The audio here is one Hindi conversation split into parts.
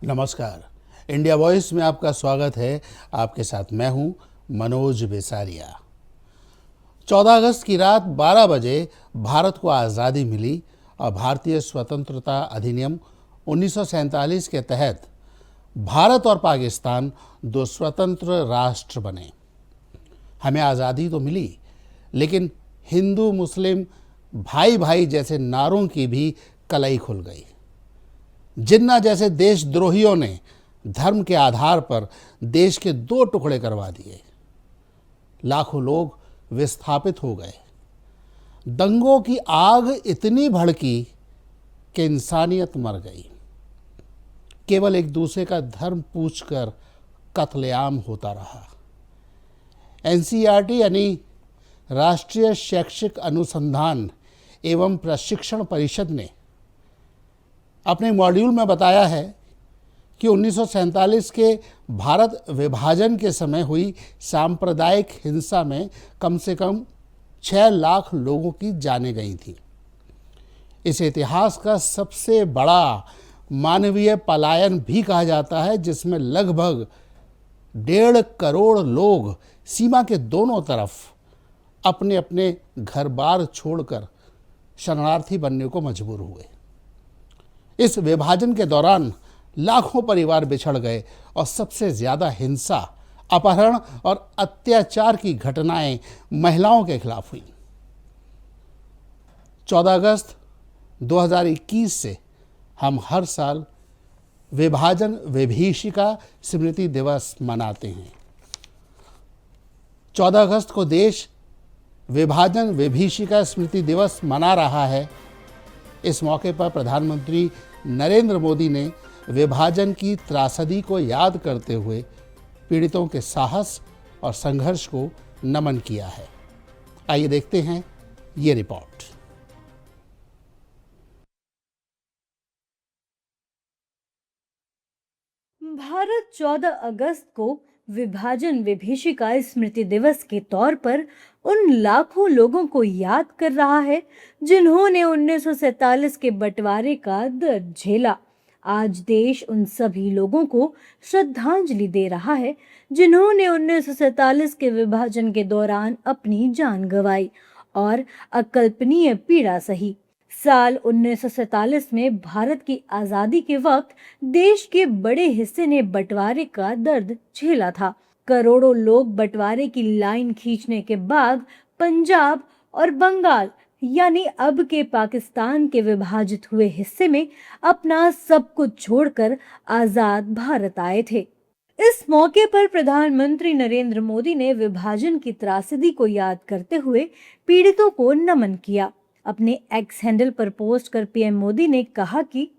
नमस्कार। इंडिया वॉइस में आपका स्वागत है। आपके साथ मैं हूं मनोज बेसारिया। 14 अगस्त की रात 12 बजे भारत को आज़ादी मिली और भारतीय स्वतंत्रता अधिनियम 1947 के तहत भारत और पाकिस्तान दो स्वतंत्र राष्ट्र बने। हमें आज़ादी तो मिली, लेकिन हिंदू मुस्लिम भाई भाई जैसे नारों की भी कलई खुल गई। जिन्ना जैसे देशद्रोहियों ने धर्म के आधार पर देश के दो टुकड़े करवा दिए। लाखों लोग विस्थापित हो गए। दंगों की आग इतनी भड़की कि इंसानियत मर गई। केवल एक दूसरे का धर्म पूछकर कत्लेआम होता रहा। एनसीईआरटी यानी राष्ट्रीय शैक्षिक अनुसंधान एवं प्रशिक्षण परिषद ने अपने मॉड्यूल में बताया है कि 1947 के भारत विभाजन के समय हुई सांप्रदायिक हिंसा में कम से कम 6 लाख लोगों की जानें गई थी। इस इतिहास का सबसे बड़ा मानवीय पलायन भी कहा जाता है, जिसमें लगभग 1.5 करोड़ लोग सीमा के दोनों तरफ अपने अपने घर बार छोड़कर शरणार्थी बनने को मजबूर हुए। इस विभाजन के दौरान लाखों परिवार बिछड़ गए और सबसे ज्यादा हिंसा, अपहरण और अत्याचार की घटनाएं महिलाओं के खिलाफ हुई। 14 अगस्त 2021 से हम हर साल विभाजन विभीषिका स्मृति दिवस मनाते हैं। 14 अगस्त को देश विभाजन विभीषिका स्मृति दिवस मना रहा है। इस मौके पर प्रधानमंत्री नरेंद्र मोदी ने विभाजन की त्रासदी को याद करते हुए पीड़ितों के साहस और संघर्ष को नमन किया है। आइए देखते हैं ये रिपोर्ट। भारत 14 अगस्त को विभाजन विभीषिका स्मृति दिवस के तौर पर उन लाखों लोगों को याद कर रहा है जिन्होंने 1947 के बंटवारे का दर्द झेला। आज देश उन सभी लोगों को श्रद्धांजलि दे रहा है जिन्होंने 1947 के विभाजन के दौरान अपनी जान गंवाई और अकल्पनीय पीड़ा सही। साल 1947 में भारत की आजादी के वक्त देश के बड़े हिस्से ने बंटवारे का दर्द झेला था। करोड़ों लोग बंटवारे की लाइन खींचने के बाद पंजाब और बंगाल यानी अब के पाकिस्तान के विभाजित हुए हिस्से में अपना सब कुछ छोड़कर आजाद भारत आए थे। इस मौके पर प्रधानमंत्री नरेंद्र मोदी ने विभाजन की त्रासदी को याद करते हुए पीड़ितों को नमन किया। अपने एक्स हैंडल पर पोस्ट कर पीएम मोदी ने कहा कि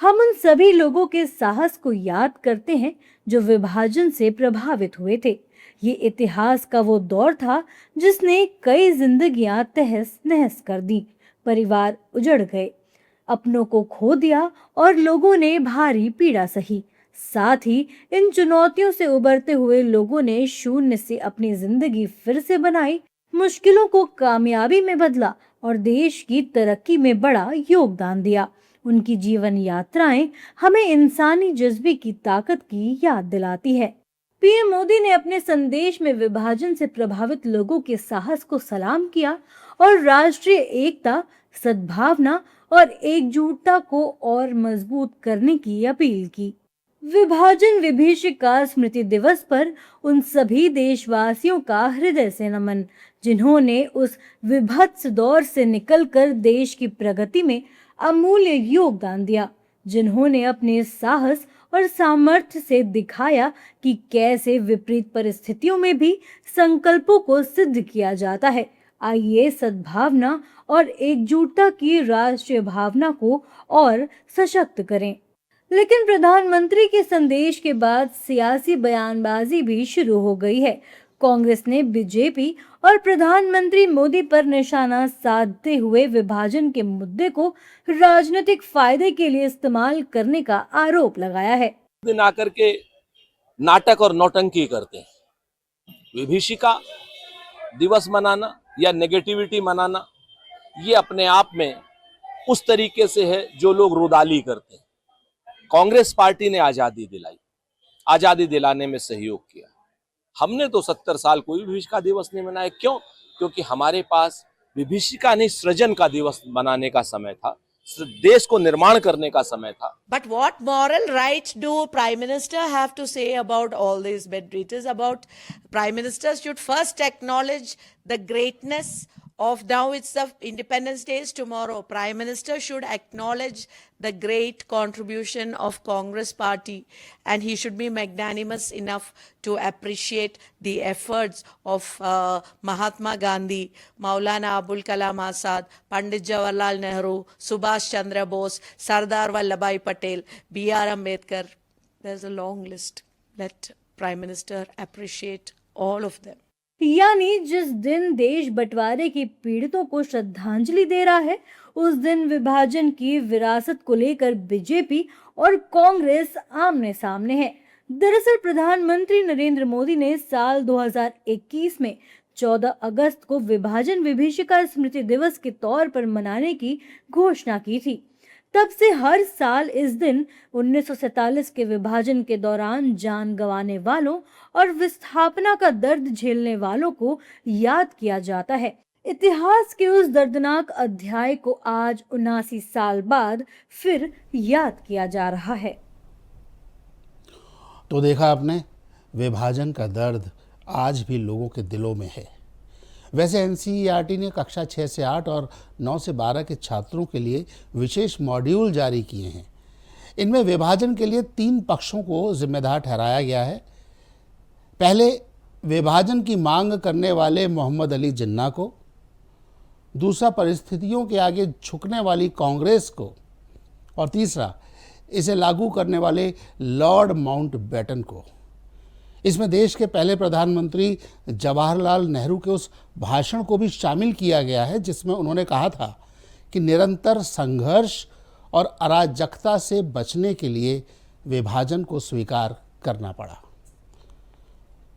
हम उन सभी लोगों के साहस को याद करते हैं जो विभाजन से प्रभावित हुए थे। ये इतिहास का वो दौर था जिसने कई जिंदगियां तहस नहस कर दी, परिवार उजड़ गए, अपनों को खो दिया और लोगों ने भारी पीड़ा सही। साथ ही इन चुनौतियों से उबरते हुए लोगों ने शून्य से अपनी जिंदगी फिर से बनाई, मुश्किलों को कामयाबी में बदला और देश की तरक्की में बड़ा योगदान दिया। उनकी जीवन यात्राएं हमें इंसानी जज्बे की ताकत की याद दिलाती है। पीएम मोदी ने अपने संदेश में विभाजन से प्रभावित लोगों के साहस को सलाम किया और राष्ट्रीय एकता, सद्भावना और एकजुटता को और मजबूत करने की अपील की। विभाजन विभीषिका स्मृति दिवस पर उन सभी देशवासियों का हृदय से नमन जिन्होंने उस विभत्स दौर से निकलकर देश की प्रगति में अमूल्य योगदान दिया, जिन्होंने अपने साहस और सामर्थ्य से दिखाया कि कैसे विपरीत परिस्थितियों में भी संकल्पों को सिद्ध किया जाता है। आइए सद्भावना और एकजुटता की राष्ट्रीय भावना को और सशक्त करें। लेकिन प्रधानमंत्री के संदेश के बाद सियासी बयानबाजी भी शुरू हो गई है। कांग्रेस ने बीजेपी और प्रधानमंत्री मोदी पर निशाना साधते हुए विभाजन के मुद्दे को राजनीतिक फायदे के लिए इस्तेमाल करने का आरोप लगाया है। दिन आकर के नाटक और नौटंकी करते हैं। विभीषिका दिवस मनाना या नेगेटिविटी मनाना, ये अपने आप में उस तरीके से है जो लोग रुदाली करते हैं। कांग्रेस पार्टी ने आजादी दिलाई, आजादी दिलाने में सहयोग किया। हमने तो 70 साल कोई विभीषिका दिवस नहीं मनाया। क्यों? क्योंकि हमारे पास विभीषिका नहीं, सृजन का दिवस मनाने का समय था, देश को निर्माण करने का समय था। But what moral rights do Prime Minister have to say about all these bed? It is about Prime Minister should first acknowledge the greatness of, now it's the Independence Day is tomorrow. Prime Minister should acknowledge the great contribution of Congress Party, and he should be magnanimous enough to appreciate the efforts of Mahatma Gandhi, Maulana Abul Kalam Azad, Pandit Jawaharlal Nehru, Subhash Chandra Bose, Sardar Vallabhbhai Patel, B.R. Ambedkar. There's a long list. Let Prime Minister appreciate all of them. यानी जिस दिन देश बंटवारे के पीड़ितों को श्रद्धांजलि दे रहा है, उस दिन विभाजन की विरासत को लेकर बीजेपी और कांग्रेस आमने सामने है। दरअसल प्रधानमंत्री नरेंद्र मोदी ने साल 2021 में 14 अगस्त को विभाजन विभीषिका स्मृति दिवस के तौर पर मनाने की घोषणा की थी। तब से हर साल इस दिन 1947 के विभाजन के दौरान जान गंवाने वालों और विस्थापना का दर्द झेलने वालों को याद किया जाता है। इतिहास के उस दर्दनाक अध्याय को आज 79 साल बाद फिर याद किया जा रहा है। तो देखा आपने, विभाजन का दर्द आज भी लोगों के दिलों में है। वैसे एनसीईआरटी ने कक्षा 6 से 8 और 9 से 12 के छात्रों के लिए विशेष मॉड्यूल जारी किए हैं। इनमें विभाजन के लिए 3 पक्षों को जिम्मेदार ठहराया गया है। पहले, विभाजन की मांग करने वाले मोहम्मद अली जिन्ना को। दूसरा, परिस्थितियों के आगे झुकने वाली कांग्रेस को। और तीसरा, इसे लागू करने वाले लॉर्ड माउंटबेटन को। इसमें देश के पहले प्रधानमंत्री जवाहरलाल नेहरू के उस भाषण को भी शामिल किया गया है जिसमें उन्होंने कहा था कि निरंतर संघर्ष और अराजकता से बचने के लिए विभाजन को स्वीकार करना पड़ा।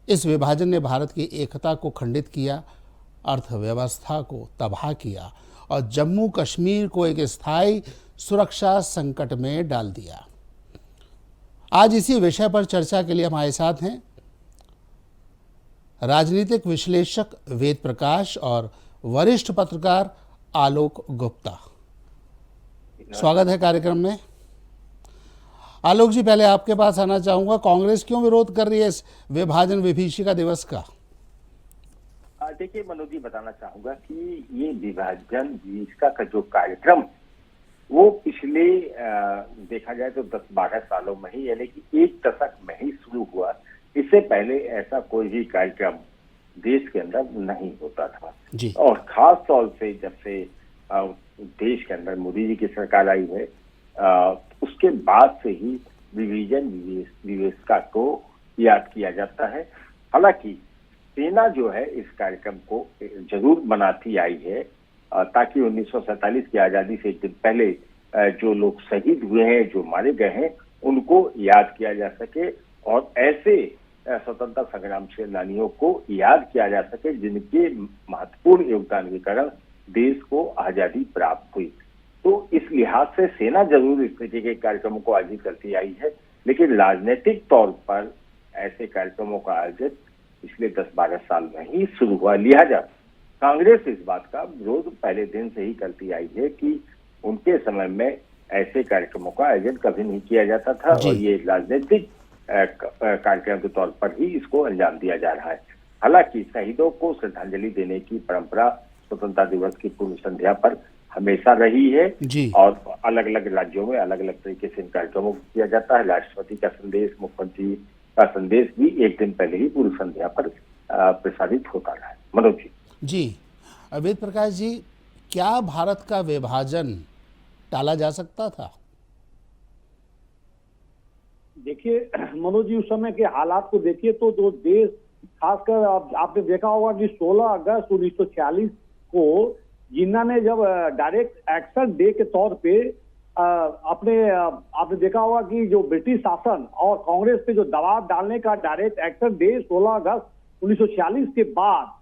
इस विभाजन ने भारत की एकता को खंडित किया, अर्थव्यवस्था को तबाह किया और जम्मू कश्मीर को एक स्थायी सुरक्षा संकट में डाल दिया। आज इसी विषय पर चर्चा के लिए हमारे साथ हैं राजनीतिक विश्लेषक वेद प्रकाश और वरिष्ठ पत्रकार आलोक गुप्ता। स्वागत है कार्यक्रम में। आलोक जी, पहले आपके पास आना चाहूंगा, कांग्रेस क्यों विरोध कर रही है इस विभाजन विभीषिका दिवस का? देखिए मनोज जी, बताना चाहूंगा कि ये विभाजन विभीषिका का जो कार्यक्रम वो पिछले देखा जाए तो 10-12 सालों में ही, यानी कि 1 दशक में ही शुरू हुआ। इससे पहले ऐसा कोई भी कार्यक्रम देश के अंदर नहीं होता था जी। और खास तौर से जब से देश के अंदर मोदी जी की सरकार आई है, उसके बाद से ही विभाजन विभीषिका को याद किया जाता है। हालांकि सेना जो है इस कार्यक्रम को जरूर बनाती आई है ताकि 1947 की आजादी से एक दिन पहले जो लोग शहीद हुए हैं, जो मारे गए हैं, उनको याद किया जा सके और ऐसे स्वतंत्रता संग्राम सेनानियों को याद किया जा सके जिनके महत्वपूर्ण योगदान के कारण देश को आजादी प्राप्त हुई। तो इस लिहाज से सेना जरूर इस तरीके के कार्यक्रमों को आयोजित करती आई है, लेकिन राजनीतिक तौर पर ऐसे कार्यक्रमों का आयोजन पिछले 10-12 साल में ही शुरू हुआ। लिहाजा कांग्रेस इस बात का विरोध पहले दिन से ही करती आई है कि उनके समय में ऐसे कार्यक्रमों का आयोजन कभी नहीं किया जाता था और ये राजनीतिक कार्यक्रम के तौर पर ही इसको अंजाम दिया जा रहा है। हालांकि शहीदों को श्रद्धांजलि देने की परंपरा स्वतंत्रता दिवस की पूर्व संध्या पर हमेशा रही है और अलग अलग राज्यों में अलग अलग तरीके से इन कार्यक्रमों को किया जाता है। राष्ट्रपति का संदेश, मुख्यमंत्री का संदेश भी एक दिन पहले ही पूर्व संध्या पर प्रसारित होता रहा है। मनोज जी। वेद प्रकाश जी, क्या भारत का विभाजन टाला जा सकता था? देखिए मनोज जी, उस समय के हालात को देखिए तो जो देश, खासकर आपने देखा होगा कि 16 अगस्त 1946 को जिन्ना ने जब डायरेक्ट एक्शन डे के तौर पे आपने देखा होगा कि जो ब्रिटिश शासन और कांग्रेस पे जो दबाव डालने का डायरेक्ट एक्शन डे 16 अगस्त 1946 के बाद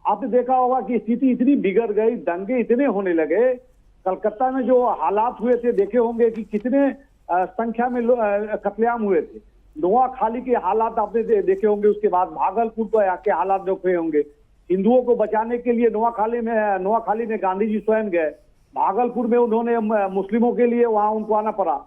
आपने देखा होगा कि स्थिति इतनी बिगड़ गई, दंगे इतने होने लगे। कलकत्ता में जो हालात हुए थे देखे होंगे कि कितने संख्या में कत्लेआम हुए थे। नोआखाली के हालात आपने देखे होंगे, उसके बाद भागलपुर के हालात देखे होंगे। हिंदुओं को बचाने के लिए नोआखाली में गांधी जी स्वयं गए, भागलपुर में उन्होंने मुस्लिमों के लिए वहां उनको आना पड़ा।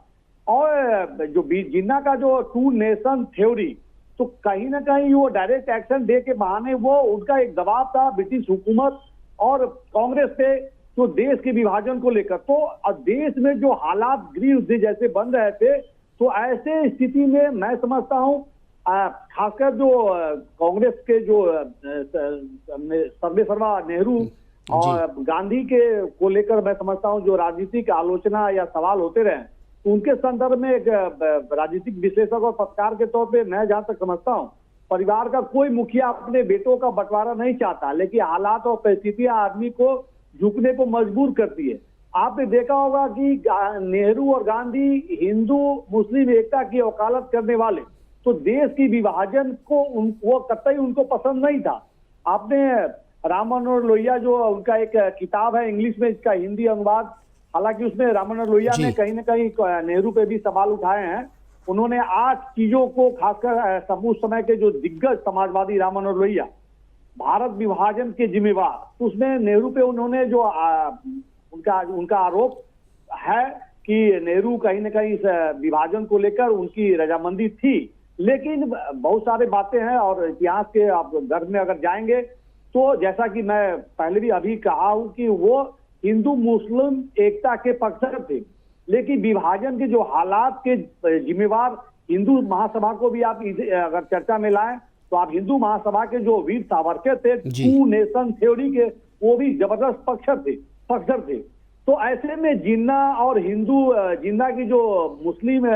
और जो जिन्ना का जो 2 नेशन थ्योरी, तो कहीं ना कहीं वो डायरेक्ट एक्शन डे के बहाने वो उनका एक दबाव था ब्रिटिश हुकूमत और कांग्रेस पे, तो देश के विभाजन को लेकर। तो देश में जो हालात गृह युद्ध जैसे बन रहे थे, तो ऐसे स्थिति में मैं समझता हूं खासकर जो कांग्रेस के जो सर्वेसर्वा नेहरू और गांधी के को लेकर मैं समझता हूं जो राजनीतिक आलोचना या सवाल होते रहे, तो उनके संदर्भ में एक राजनीतिक विश्लेषक और पत्रकार के तौर पे मैं जहां तक समझता हूं, परिवार का कोई मुखिया अपने बेटों का बंटवारा नहीं चाहता, लेकिन हालात और परिस्थितियां आदमी को झुकने को मजबूर करती है। आपने देखा होगा कि नेहरू और गांधी हिंदू मुस्लिम एकता की वकालत करने वाले, तो देश की विभाजन को वो कतई उनको पसंद नहीं था। आपने राम मनोहर लोहिया जो उनका एक किताब है इंग्लिश में, इसका हिंदी अनुवाद, हालांकि उसमें राम मनोहर लोहिया ने कहीं ना कहीं नेहरू पे भी सवाल उठाए हैं। उन्होंने 8 चीजों को, खासकर उस समय के जो दिग्गज समाजवादी राम मनोहर लोहिया, भारत विभाजन के जिम्मेवार, तो उसमें नेहरू पे उन्होंने जो उनका आरोप है कि नेहरू कहीं ना कहीं इस विभाजन को लेकर उनकी रजामंदी थी, लेकिन बहुत सारे बातें हैं और इतिहास के आप गर्भ में अगर जाएंगे तो जैसा कि मैं पहले भी अभी कहा हूं कि वो हिंदू मुस्लिम एकता के पक्षधर थे, लेकिन विभाजन के जो हालात के जिम्मेवार हिंदू महासभा को भी आप अगर चर्चा में लाएं तो आप हिंदू महासभा के जो वीर सावरकर थे 2 नेशन थ्योरी के, वो भी जबरदस्त पक्षधर थे। तो ऐसे में जिन्ना और जिन्ना की जो मुस्लिम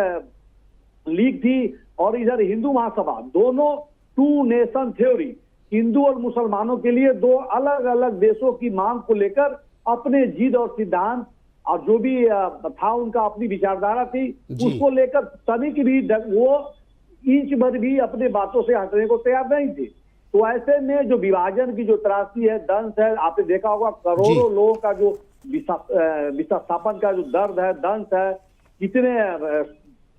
लीग थी और इधर हिंदू महासभा, दोनों 2 नेशन थ्योरी, हिंदू और मुसलमानों के लिए 2 अलग अलग देशों की मांग को लेकर अपने जिद और सिद्धांत और जो भी था उनका अपनी विचारधारा थी, उसको लेकर तनिक भी वो इंच भर भी अपने बातों से हटने को तैयार नहीं थे। तो ऐसे में जो विभाजन की जो त्रासदी है, दंश है, आपने देखा होगा करोड़ों लोगों का जो विस्थापन का जो दर्द है, दंश है, कितने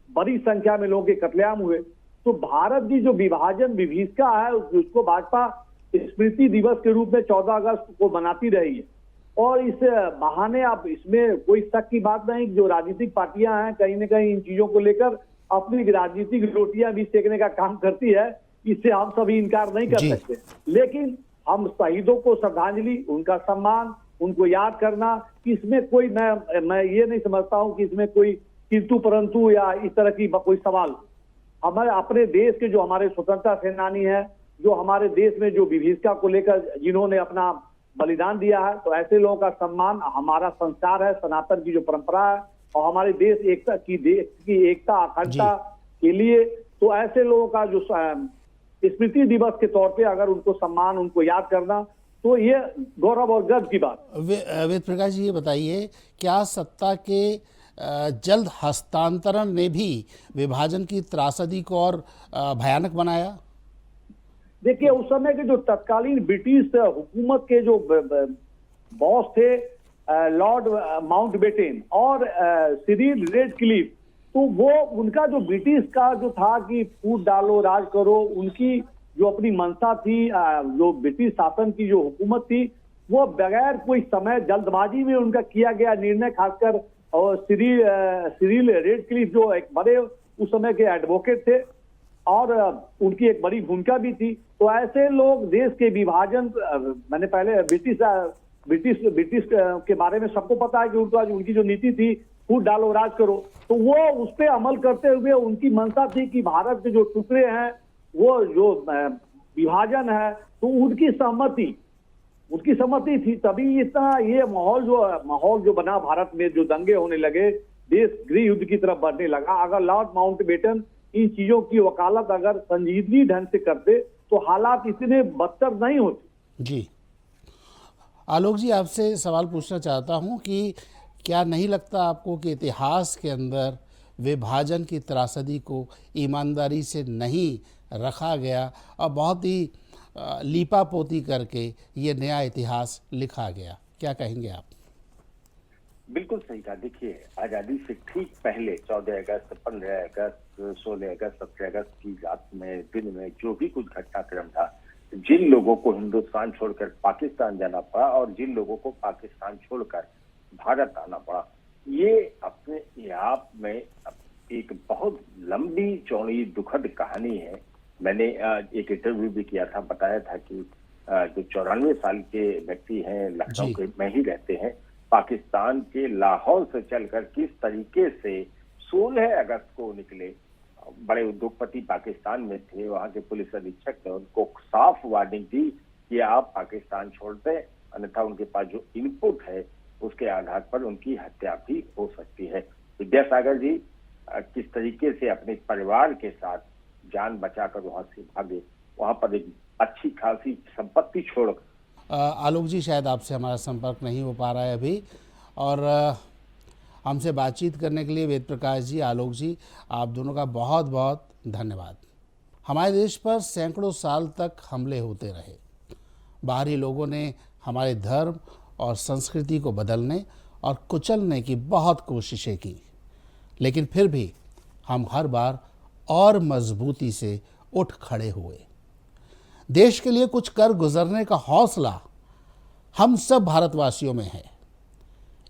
बड़ी संख्या में लोगों के कत्लेआम हुए। तो भारत की जो विभाजन विभीषिका है उसको भाजपा स्मृति दिवस के रूप में 14 अगस्त को मनाती रही है। और इस बहाने आप इसमें कोई शक की बात नहीं, जो राजनीतिक पार्टियां हैं कहीं ना कहीं इन चीजों को लेकर अपनी राजनीतिक रोटियां भी सेकने का काम करती है, इससे हम सभी इनकार नहीं कर सकते। लेकिन हम शहीदों को श्रद्धांजलि, उनका सम्मान, उनको याद करना, इसमें कोई मैं ये नहीं समझता हूं कि इसमें कोई किंतु परंतु या इस तरह की कोई सवाल। हमारे अपने देश के जो हमारे स्वतंत्रता सेनानी हैं, जो हमारे देश में जो विभीषिका को लेकर जिन्होंने अपना बलिदान दिया है, तो ऐसे लोगों का सम्मान हमारा संस्कार है, सनातन की जो परंपरा है और हमारे देश की एकता अखंडता के लिए, तो ऐसे लोगों का जो स्मृति दिवस के तौर पे अगर उनको सम्मान, उनको याद करना, तो ये गौरव और गर्व की बात। वेद प्रकाश जी, ये बताइए, क्या सत्ता के जल्द हस्तांतरण ने भी विभाजन की त्रासदी को और भयानक बनाया? देखिए, उस समय के जो तत्कालीन ब्रिटिश हुकूमत के जो बॉस थे लॉर्ड माउंटबेटन और सिरिल रेडक्लिफ, तो वो उनका जो ब्रिटिश का जो था कि फूट डालो राज करो, उनकी जो अपनी मंशा थी, जो ब्रिटिश शासन की जो हुकूमत थी, वो बगैर कोई समय, जल्दबाजी में उनका किया गया निर्णय, खासकर और सिरिल रेडक्लिफ जो एक बड़े उस समय के एडवोकेट थे और उनकी एक बड़ी भूमिका भी थी। तो ऐसे लोग देश के विभाजन, मैंने पहले ब्रिटिश के बारे में सबको पता है कि उनकी जो नीति थी फूट डालो राज करो, तो वो उस पर अमल करते हुए उनकी मंशा थी कि भारत के जो टुकड़े हैं, वो जो विभाजन है, तो उनकी सहमति थी, तभी इतना ये माहौल जो बना भारत में, जो दंगे होने लगे, देश गृह युद्ध की तरफ बढ़ने लगा। अगर लॉर्ड माउंटबेटन इन चीजों की वकालत अगर संजीदगी ढंग से करते तो हालात इतने बदतर नहीं होते। जी आलोक जी, आपसे सवाल पूछना चाहता हूं कि क्या नहीं लगता आपको कि इतिहास के अंदर विभाजन की त्रासदी को ईमानदारी से नहीं रखा गया और बहुत ही लीपापोती करके ये नया इतिहास लिखा गया? क्या कहेंगे आप? बिल्कुल सही कहा। देखिए, आजादी से ठीक पहले 14 अगस्त, 15 अगस्त, 16 अगस्त, 17 अगस्त की रात में, दिन में जो भी कुछ घटनाक्रम था, जिन लोगों को हिंदुस्तान छोड़कर पाकिस्तान जाना पड़ा और जिन लोगों को पाकिस्तान छोड़कर भारत आना पड़ा, ये अपने आप में एक बहुत लंबी चौड़ी दुखद कहानी है। मैंने एक इंटरव्यू भी किया था, बताया था कि जो 94 साल के व्यक्ति हैं, लखनऊ जी। के में ही रहते हैं, पाकिस्तान के लाहौर से चलकर किस तरीके से 16 अगस्त को निकले। बड़े उद्योगपति पाकिस्तान में थे, वहां के पुलिस अधीक्षक ने उनको साफ वार्निंग दी कि आप पाकिस्तान छोड़ दें, अन्यथा उनके पास जो इनपुट है उसके आधार पर उनकी हत्या भी हो सकती है। विद्यासागर जी किस तरीके से अपने परिवार के साथ जान बचाकर वहां से भागे, वहां पर एक अच्छी खासी संपत्ति छोड़। आलोक जी, शायद आपसे हमारा संपर्क नहीं हो पा रहा है अभी, और हमसे बातचीत करने के लिए वेद प्रकाश जी, आलोक जी, आप दोनों का बहुत बहुत धन्यवाद। हमारे देश पर सैकड़ों साल तक हमले होते रहे। बाहरी लोगों ने हमारे धर्म और संस्कृति को बदलने और कुचलने की बहुत कोशिशें की, लेकिन फिर भी हम हर बार और मजबूती से उठ खड़े हुए। देश के लिए कुछ कर गुजरने का हौसला हम सब भारतवासियों में है।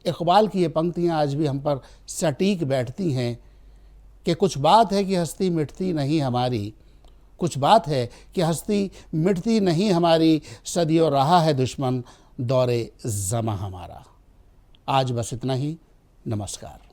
इकबाल की ये पंक्तियां आज भी हम पर सटीक बैठती हैं कि कुछ बात है कि हस्ती मिटती नहीं हमारी, कुछ बात है कि हस्ती मिटती नहीं हमारी, सदियों रहा है दुश्मन दौरे ज़मा हमारा। आज बस इतना ही। नमस्कार।